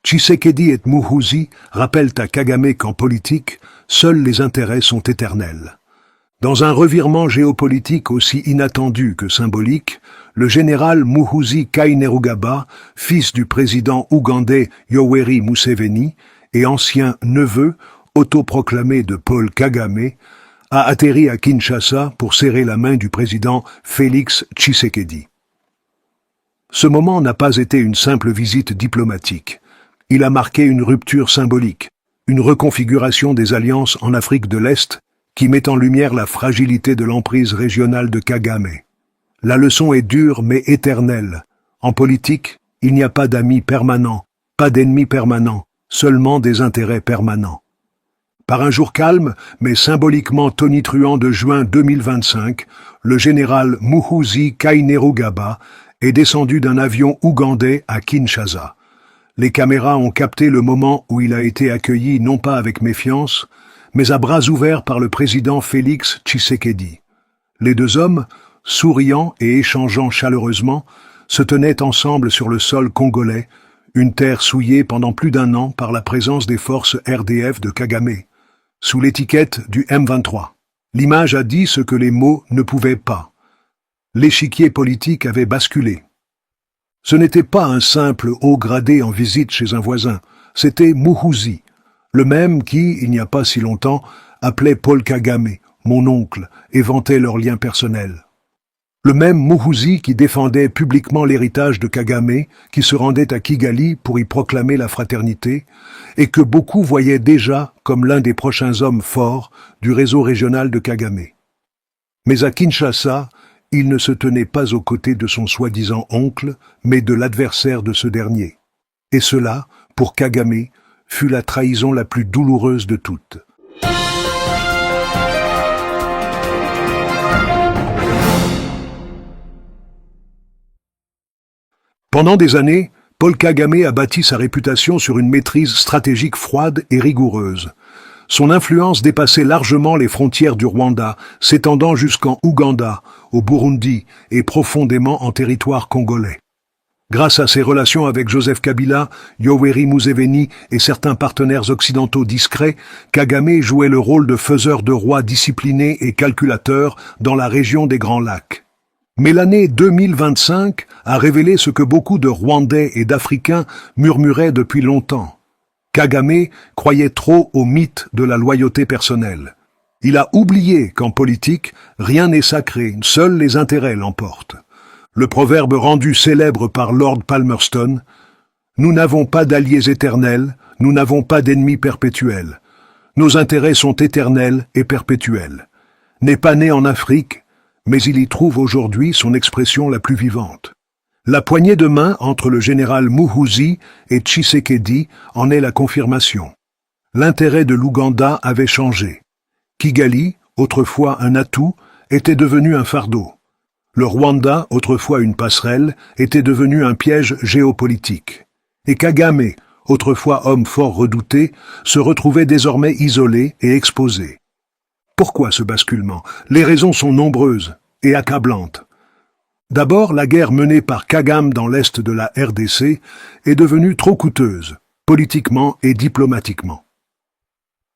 Tshisekedi et Muhoozi rappellent à Kagame qu'en politique, seuls les intérêts sont éternels. Dans un revirement géopolitique aussi inattendu que symbolique, le général Muhoozi Kainerugaba, fils du président ougandais Yoweri Museveni et ancien neveu autoproclamé de Paul Kagame, a atterri à Kinshasa pour serrer la main du président Félix Tshisekedi. Ce moment n'a pas été une simple visite diplomatique. Il a marqué une rupture symbolique, une reconfiguration des alliances en Afrique de l'Est qui met en lumière la fragilité de l'emprise régionale de Kagame. La leçon est dure mais éternelle. En politique, il n'y a pas d'amis permanents, pas d'ennemis permanents, seulement des intérêts permanents. Par un jour calme, mais symboliquement tonitruant de juin 2025, le général Muhoozi Kainerugaba est descendu d'un avion ougandais à Kinshasa. Les caméras ont capté le moment où il a été accueilli non pas avec méfiance, mais à bras ouverts par le président Félix Tshisekedi. Les deux hommes, souriant et échangeant chaleureusement, se tenaient ensemble sur le sol congolais, une terre souillée pendant plus d'un an par la présence des forces RDF de Kagame, sous l'étiquette du M23. L'image a dit ce que les mots ne pouvaient pas. L'échiquier politique avait basculé. Ce n'était pas un simple haut gradé en visite chez un voisin, c'était Muhoozi, le même qui, il n'y a pas si longtemps, appelait Paul Kagame, mon oncle, et vantait leurs liens personnels. Le même Muhoozi qui défendait publiquement l'héritage de Kagame, qui se rendait à Kigali pour y proclamer la fraternité, et que beaucoup voyaient déjà comme l'un des prochains hommes forts du réseau régional de Kagame. Mais à Kinshasa, il ne se tenait pas aux côtés de son soi-disant oncle, mais de l'adversaire de ce dernier. Et cela, pour Kagame, fut la trahison la plus douloureuse de toutes. Pendant des années, Paul Kagame a bâti sa réputation sur une maîtrise stratégique froide et rigoureuse. Son influence dépassait largement les frontières du Rwanda, s'étendant jusqu'en Ouganda, au Burundi et profondément en territoire congolais. Grâce à ses relations avec Joseph Kabila, Yoweri Museveni et certains partenaires occidentaux discrets, Kagame jouait le rôle de faiseur de roi discipliné et calculateur dans la région des Grands Lacs. Mais l'année 2025 a révélé ce que beaucoup de Rwandais et d'Africains murmuraient depuis longtemps. Kagame croyait trop au mythe de la loyauté personnelle. Il a oublié qu'en politique, rien n'est sacré, seuls les intérêts l'emportent. Le proverbe rendu célèbre par Lord Palmerston, « Nous n'avons pas d'alliés éternels, nous n'avons pas d'ennemis perpétuels. Nos intérêts sont éternels et perpétuels. » N'est pas né en Afrique, mais il y trouve aujourd'hui son expression la plus vivante. La poignée de main entre le général Muhoozi et Tshisekedi en est la confirmation. L'intérêt de l'Ouganda avait changé. Kigali, autrefois un atout, était devenu un fardeau. Le Rwanda, autrefois une passerelle, était devenu un piège géopolitique. Et Kagame, autrefois homme fort redouté, se retrouvait désormais isolé et exposé. Pourquoi ce basculement? Les raisons sont nombreuses et accablantes. D'abord, la guerre menée par Kagame dans l'est de la RDC est devenue trop coûteuse, politiquement et diplomatiquement.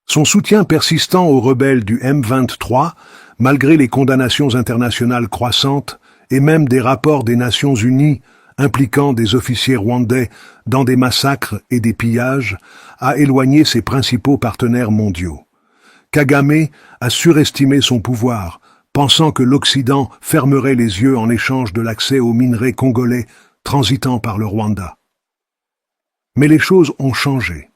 Son soutien persistant aux rebelles du M23, malgré les condamnations internationales croissantes et même des rapports des Nations Unies impliquant des officiers rwandais dans des massacres et des pillages, a éloigné ses principaux partenaires mondiaux. Kagame a surestimé son pouvoir, pensant que l'Occident fermerait les yeux en échange de l'accès aux minerais congolais transitant par le Rwanda. Mais les choses ont changé.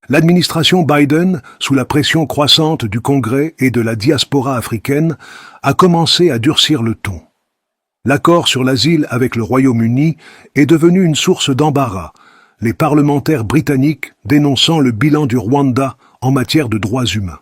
L'administration Biden, sous la pression croissante du Congrès et de la diaspora africaine, a commencé à durcir le ton. L'accord sur l'asile avec le Royaume-Uni est devenu une source d'embarras, les parlementaires britanniques dénonçant le bilan du Rwanda en matière de droits humains.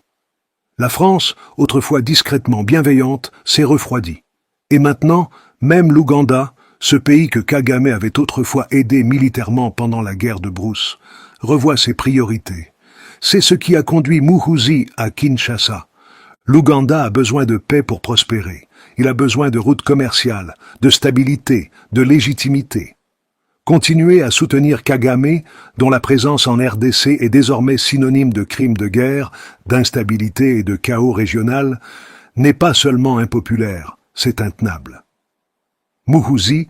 La France, autrefois discrètement bienveillante, s'est refroidie. Et maintenant, même l'Ouganda, ce pays que Kagame avait autrefois aidé militairement pendant la guerre de Brousse, revoit ses priorités. C'est ce qui a conduit Muhoozi à Kinshasa. L'Ouganda a besoin de paix pour prospérer. Il a besoin de routes commerciales, de stabilité, de légitimité. Continuer à soutenir Kagame, dont la présence en RDC est désormais synonyme de crimes de guerre, d'instabilité et de chaos régional, n'est pas seulement impopulaire, c'est intenable. Muhoozi,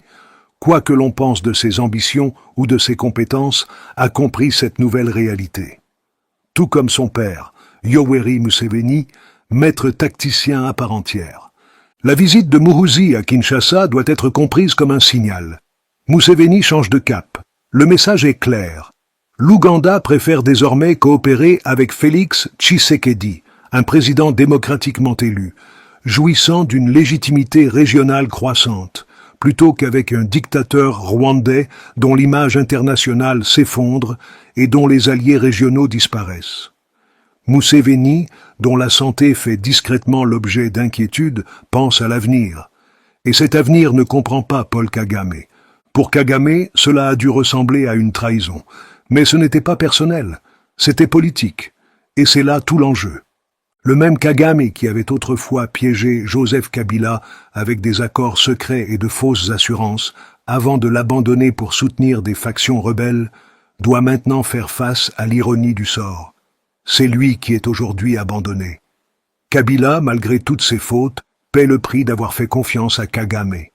quoi que l'on pense de ses ambitions ou de ses compétences, a compris cette nouvelle réalité. Tout comme son père, Yoweri Museveni, maître tacticien à part entière. La visite de Muhoozi à Kinshasa doit être comprise comme un signal. Museveni change de cap. Le message est clair. L'Ouganda préfère désormais coopérer avec Félix Tshisekedi, un président démocratiquement élu, jouissant d'une légitimité régionale croissante, plutôt qu'avec un dictateur rwandais dont l'image internationale s'effondre et dont les alliés régionaux disparaissent. Museveni, dont la santé fait discrètement l'objet d'inquiétudes, pense à l'avenir. Et cet avenir ne comprend pas Paul Kagame. Pour Kagame, cela a dû ressembler à une trahison. Mais ce n'était pas personnel, c'était politique. Et c'est là tout l'enjeu. Le même Kagame qui avait autrefois piégé Joseph Kabila avec des accords secrets et de fausses assurances, avant de l'abandonner pour soutenir des factions rebelles, doit maintenant faire face à l'ironie du sort. C'est lui qui est aujourd'hui abandonné. Kabila, malgré toutes ses fautes, paie le prix d'avoir fait confiance à Kagame.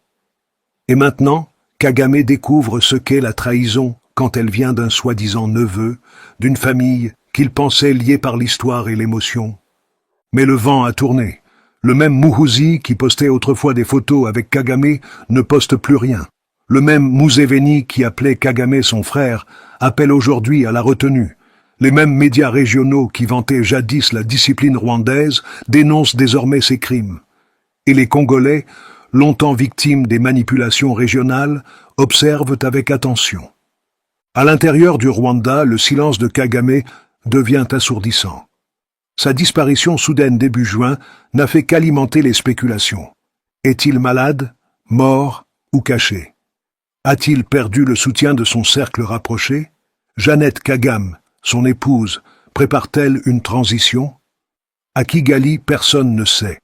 Et maintenant, Kagame découvre ce qu'est la trahison quand elle vient d'un soi-disant neveu, d'une famille qu'il pensait liée par l'histoire et l'émotion. Mais le vent a tourné. Le même Muhoozi qui postait autrefois des photos avec Kagame ne poste plus rien. Le même Museveni qui appelait Kagame son frère appelle aujourd'hui à la retenue. Les mêmes médias régionaux qui vantaient jadis la discipline rwandaise dénoncent désormais ces crimes. Et les Congolais, longtemps victimes des manipulations régionales, observent avec attention. À l'intérieur du Rwanda, le silence de Kagame devient assourdissant. Sa disparition soudaine début juin n'a fait qu'alimenter les spéculations. Est-il malade, mort ou caché? A-t-il perdu le soutien de son cercle rapproché? Jeannette Kagame, son épouse, prépare-t-elle une transition? À Kigali, personne ne sait.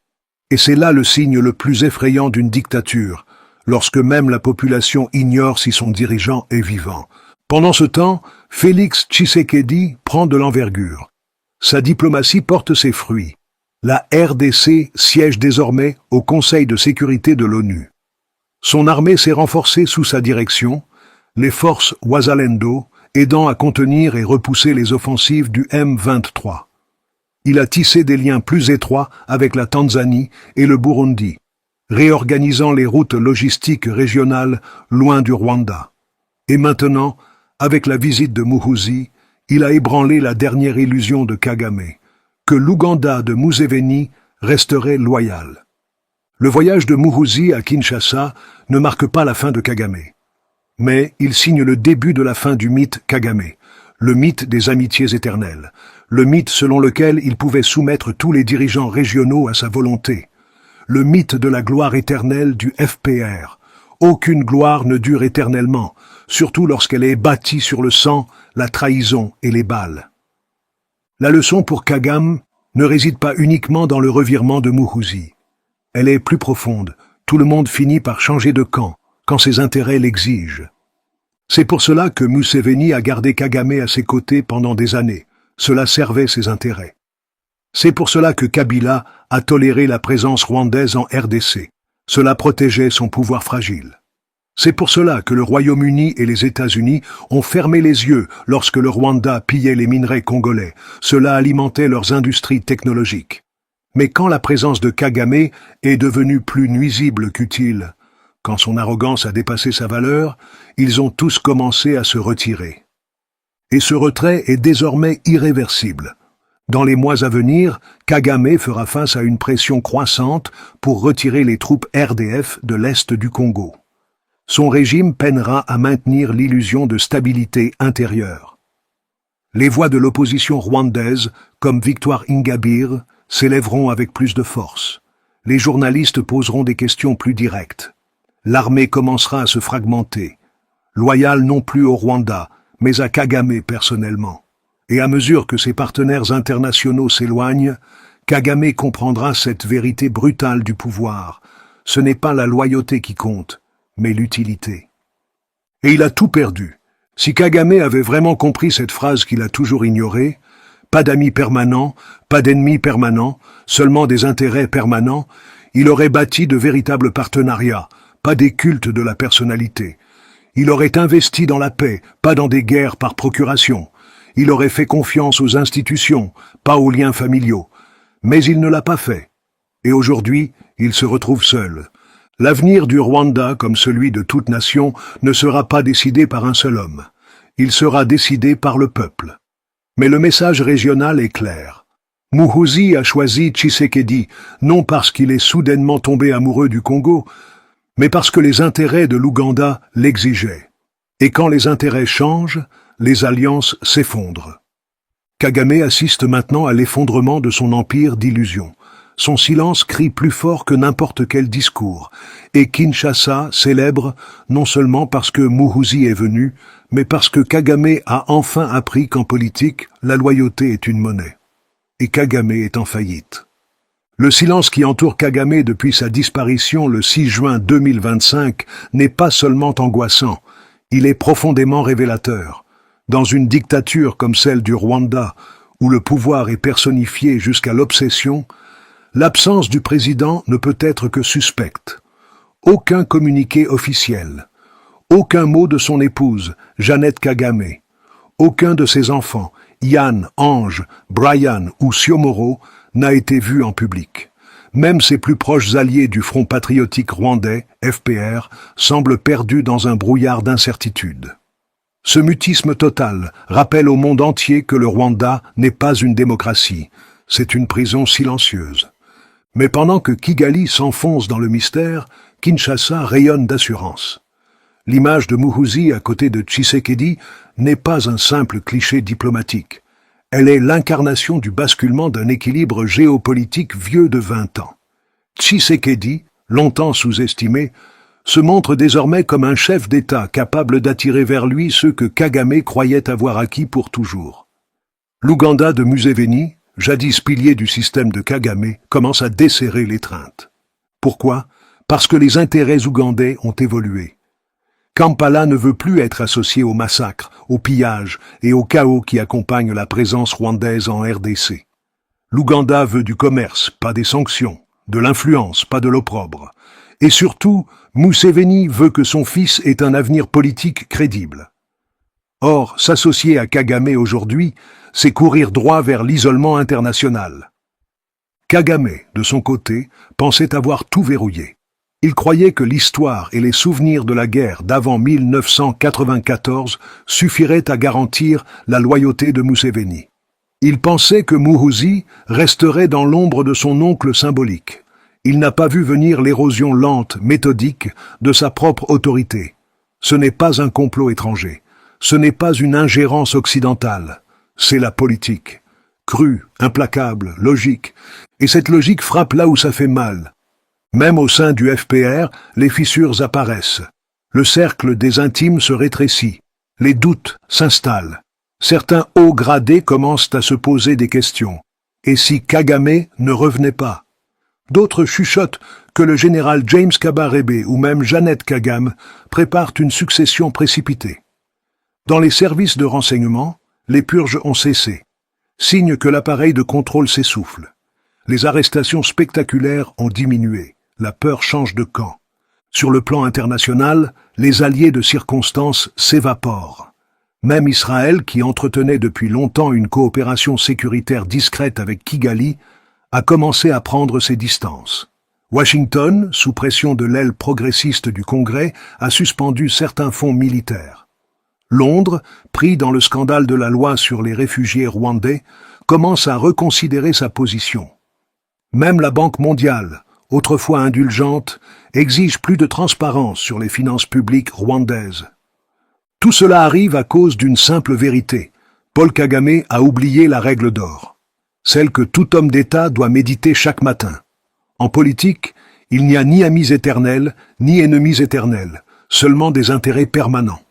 Et c'est là le signe le plus effrayant d'une dictature, lorsque même la population ignore si son dirigeant est vivant. Pendant ce temps, Félix Tshisekedi prend de l'envergure. Sa diplomatie porte ses fruits. La RDC siège désormais au Conseil de sécurité de l'ONU. Son armée s'est renforcée sous sa direction, les forces Wazalendo aidant à contenir et repousser les offensives du M23. Il a tissé des liens plus étroits avec la Tanzanie et le Burundi, réorganisant les routes logistiques régionales loin du Rwanda. Et maintenant, avec la visite de Muhoozi, il a ébranlé la dernière illusion de Kagame, que l'Ouganda de Museveni resterait loyal. Le voyage de Muhoozi à Kinshasa ne marque pas la fin de Kagame. Mais il signe le début de la fin du mythe Kagame, le mythe des amitiés éternelles, le mythe selon lequel il pouvait soumettre tous les dirigeants régionaux à sa volonté, le mythe de la gloire éternelle du FPR. Aucune gloire ne dure éternellement, surtout lorsqu'elle est bâtie sur le sang, la trahison et les balles. La leçon pour Kagame ne réside pas uniquement dans le revirement de Muhoozi. Elle est plus profonde. Tout le monde finit par changer de camp, quand ses intérêts l'exigent. C'est pour cela que Museveni a gardé Kagame à ses côtés pendant des années. Cela servait ses intérêts. C'est pour cela que Kabila a toléré la présence rwandaise en RDC. Cela protégeait son pouvoir fragile. C'est pour cela que le Royaume-Uni et les États-Unis ont fermé les yeux lorsque le Rwanda pillait les minerais congolais. Cela alimentait leurs industries technologiques. Mais quand la présence de Kagame est devenue plus nuisible qu'utile, quand son arrogance a dépassé sa valeur, ils ont tous commencé à se retirer. Et ce retrait est désormais irréversible. Dans les mois à venir, Kagame fera face à une pression croissante pour retirer les troupes RDF de l'est du Congo. Son régime peinera à maintenir l'illusion de stabilité intérieure. Les voix de l'opposition rwandaise, comme Victoire Ingabire, s'élèveront avec plus de force. Les journalistes poseront des questions plus directes. L'armée commencera à se fragmenter, loyale non plus au Rwanda, mais à Kagame personnellement. Et à mesure que ses partenaires internationaux s'éloignent, Kagame comprendra cette vérité brutale du pouvoir. Ce n'est pas la loyauté qui compte, mais l'utilité. Et il a tout perdu. Si Kagame avait vraiment compris cette phrase qu'il a toujours ignorée, pas d'amis permanents, pas d'ennemis permanents, seulement des intérêts permanents, il aurait bâti de véritables partenariats, pas des cultes de la personnalité. Il aurait investi dans la paix, pas dans des guerres par procuration. Il aurait fait confiance aux institutions, pas aux liens familiaux. Mais il ne l'a pas fait. Et aujourd'hui, il se retrouve seul. L'avenir du Rwanda, comme celui de toute nation, ne sera pas décidé par un seul homme. Il sera décidé par le peuple. Mais le message régional est clair. Muhoozi a choisi Tshisekedi, non parce qu'il est soudainement tombé amoureux du Congo, mais parce que les intérêts de l'Ouganda l'exigeaient. Et quand les intérêts changent, les alliances s'effondrent. Kagame assiste maintenant à l'effondrement de son empire d'illusions. Son silence crie plus fort que n'importe quel discours, et Kinshasa célèbre non seulement parce que Muhoozi est venu, mais parce que Kagame a enfin appris qu'en politique, la loyauté est une monnaie. Et Kagame est en faillite. Le silence qui entoure Kagame depuis sa disparition le 6 juin 2025 n'est pas seulement angoissant, il est profondément révélateur. Dans une dictature comme celle du Rwanda, où le pouvoir est personnifié jusqu'à l'obsession, l'absence du président ne peut être que suspecte. Aucun communiqué officiel, aucun mot de son épouse, Jeannette Kagame, aucun de ses enfants, Yann, Ange, Brian ou Siomoro, n'a été vu en public. Même ses plus proches alliés du Front patriotique rwandais, FPR, semblent perdus dans un brouillard d'incertitude. Ce mutisme total rappelle au monde entier que le Rwanda n'est pas une démocratie, c'est une prison silencieuse. Mais pendant que Kigali s'enfonce dans le mystère, Kinshasa rayonne d'assurance. L'image de Muhoozi à côté de Tshisekedi n'est pas un simple cliché diplomatique. Elle est l'incarnation du basculement d'un équilibre géopolitique vieux de 20 ans. Tshisekedi, longtemps sous-estimé, se montre désormais comme un chef d'État capable d'attirer vers lui ceux que Kagame croyait avoir acquis pour toujours. L'Ouganda de Museveni, jadis pilier du système de Kagame, commence à desserrer l'étreinte. Pourquoi? Parce que les intérêts ougandais ont évolué. Kampala ne veut plus être associé au massacre, au pillage et au chaos qui accompagnent la présence rwandaise en RDC. L'Ouganda veut du commerce, pas des sanctions, de l'influence, pas de l'opprobre. Et surtout, Museveni veut que son fils ait un avenir politique crédible. Or, s'associer à Kagame aujourd'hui, c'est courir droit vers l'isolement international. Kagame, de son côté, pensait avoir tout verrouillé. Il croyait que l'histoire et les souvenirs de la guerre d'avant 1994 suffiraient à garantir la loyauté de Museveni. Il pensait que Muhoozi resterait dans l'ombre de son oncle symbolique. Il n'a pas vu venir l'érosion lente, méthodique, de sa propre autorité. Ce n'est pas un complot étranger. Ce n'est pas une ingérence occidentale. C'est la politique. Crue, implacable, logique. Et cette logique frappe là où ça fait mal. Même au sein du FPR, les fissures apparaissent. Le cercle des intimes se rétrécit. Les doutes s'installent. Certains hauts gradés commencent à se poser des questions. Et si Kagame ne revenait pas? D'autres chuchotent que le général James Kabarebe ou même Jeannette Kagame préparent une succession précipitée. Dans les services de renseignement, les purges ont cessé. Signe que l'appareil de contrôle s'essouffle. Les arrestations spectaculaires ont diminué. La peur change de camp. Sur le plan international, les alliés de circonstance s'évaporent. Même Israël, qui entretenait depuis longtemps une coopération sécuritaire discrète avec Kigali, a commencé à prendre ses distances. Washington, sous pression de l'aile progressiste du Congrès, a suspendu certains fonds militaires. Londres, pris dans le scandale de la loi sur les réfugiés rwandais, commence à reconsidérer sa position. Même la Banque mondiale, autrefois indulgente, exige plus de transparence sur les finances publiques rwandaises. Tout cela arrive à cause d'une simple vérité. Paul Kagame a oublié la règle d'or. Celle que tout homme d'État doit méditer chaque matin. En politique, il n'y a ni amis éternels, ni ennemis éternels, seulement des intérêts permanents.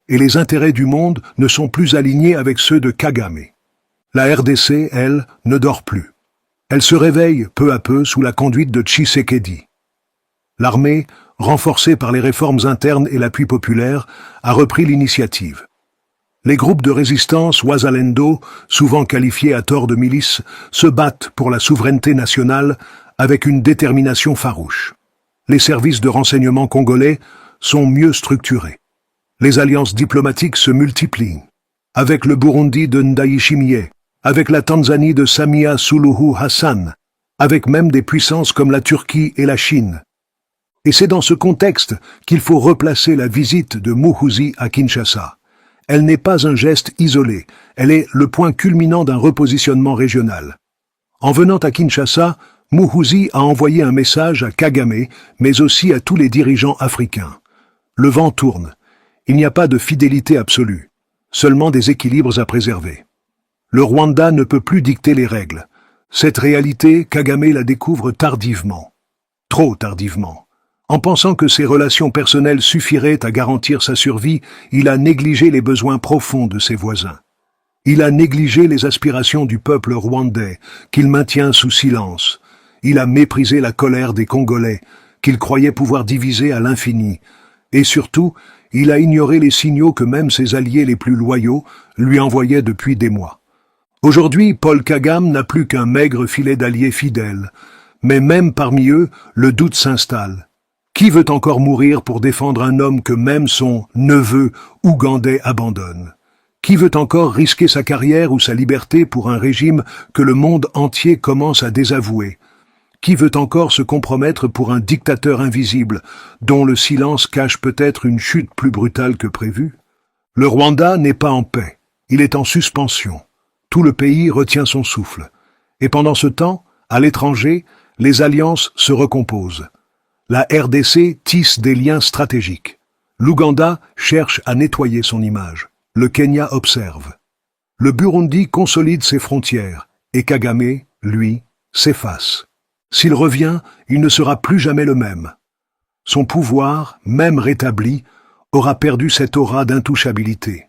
Et les intérêts du monde ne sont plus alignés avec ceux de Kagame. La RDC, elle, ne dort plus. Elle se réveille peu à peu sous la conduite de Tshisekedi. L'armée, renforcé par les réformes internes et l'appui populaire, a repris l'initiative. Les groupes de résistance Wazalendo, souvent qualifiés à tort de milices, se battent pour la souveraineté nationale avec une détermination farouche. Les services de renseignement congolais sont mieux structurés. Les alliances diplomatiques se multiplient. Avec le Burundi de Ndayishimiye, avec la Tanzanie de Samia Suluhu Hassan, avec même des puissances comme la Turquie et la Chine. Et c'est dans ce contexte qu'il faut replacer la visite de Muhoozi à Kinshasa. Elle n'est pas un geste isolé, elle est le point culminant d'un repositionnement régional. En venant à Kinshasa, Muhoozi a envoyé un message à Kagame, mais aussi à tous les dirigeants africains. Le vent tourne. Il n'y a pas de fidélité absolue, seulement des équilibres à préserver. Le Rwanda ne peut plus dicter les règles. Cette réalité, Kagame la découvre tardivement. Trop tardivement. En pensant que ses relations personnelles suffiraient à garantir sa survie, il a négligé les besoins profonds de ses voisins. Il a négligé les aspirations du peuple rwandais, qu'il maintient sous silence. Il a méprisé la colère des Congolais, qu'il croyait pouvoir diviser à l'infini. Et surtout, il a ignoré les signaux que même ses alliés les plus loyaux lui envoyaient depuis des mois. Aujourd'hui, Paul Kagame n'a plus qu'un maigre filet d'alliés fidèles. Mais même parmi eux, le doute s'installe. Qui veut encore mourir pour défendre un homme que même son neveu ougandais abandonne? Qui veut encore risquer sa carrière ou sa liberté pour un régime que le monde entier commence à désavouer? Qui veut encore se compromettre pour un dictateur invisible, dont le silence cache peut-être une chute plus brutale que prévu? Le Rwanda n'est pas en paix, il est en suspension. Tout le pays retient son souffle. Et pendant ce temps, à l'étranger, les alliances se recomposent. La RDC tisse des liens stratégiques. L'Ouganda cherche à nettoyer son image. Le Kenya observe. Le Burundi consolide ses frontières. Et Kagame, lui, s'efface. S'il revient, il ne sera plus jamais le même. Son pouvoir, même rétabli, aura perdu cette aura d'intouchabilité.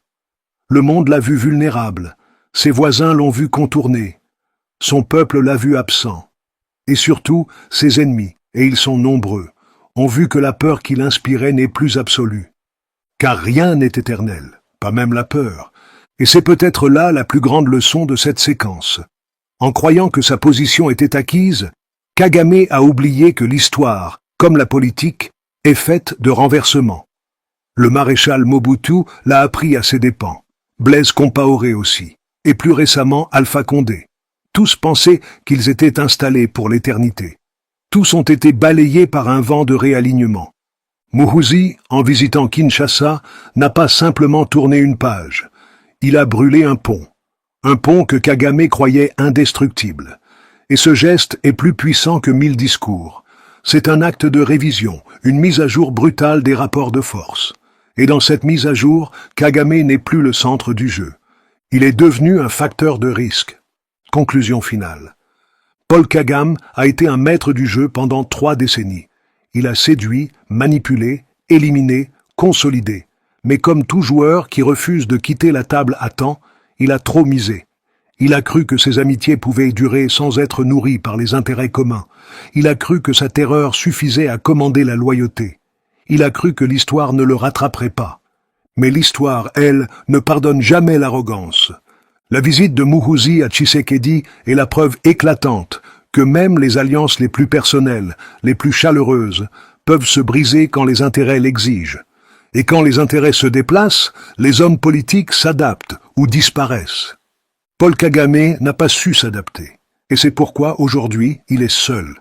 Le monde l'a vu vulnérable. Ses voisins l'ont vu contourné. Son peuple l'a vu absent. Et surtout, ses ennemis, et ils sont nombreux, ont vu que la peur qu'il inspirait n'est plus absolue. Car rien n'est éternel, pas même la peur. Et c'est peut-être là la plus grande leçon de cette séquence. En croyant que sa position était acquise, Kagame a oublié que l'histoire, comme la politique, est faite de renversements. Le maréchal Mobutu l'a appris à ses dépens, Blaise Compaoré aussi, et plus récemment Alpha Condé. Tous pensaient qu'ils étaient installés pour l'éternité. Tous ont été balayés par un vent de réalignement. Muhoozi, en visitant Kinshasa, n'a pas simplement tourné une page. Il a brûlé un pont que Kagame croyait indestructible. Et ce geste est plus puissant que 1000 discours. C'est un acte de révision, une mise à jour brutale des rapports de force. Et dans cette mise à jour, Kagame n'est plus le centre du jeu. Il est devenu un facteur de risque. Conclusion finale. Paul Kagame a été un maître du jeu pendant 3 décennies. Il a séduit, manipulé, éliminé, consolidé. Mais comme tout joueur qui refuse de quitter la table à temps, il a trop misé. Il a cru que ses amitiés pouvaient durer sans être nourries par les intérêts communs. Il a cru que sa terreur suffisait à commander la loyauté. Il a cru que l'histoire ne le rattraperait pas. Mais l'histoire, elle, ne pardonne jamais l'arrogance. La visite de Muhoozi à Tshisekedi est la preuve éclatante que même les alliances les plus personnelles, les plus chaleureuses, peuvent se briser quand les intérêts l'exigent. Et quand les intérêts se déplacent, les hommes politiques s'adaptent ou disparaissent. Paul Kagame n'a pas su s'adapter. Et c'est pourquoi, aujourd'hui, il est seul.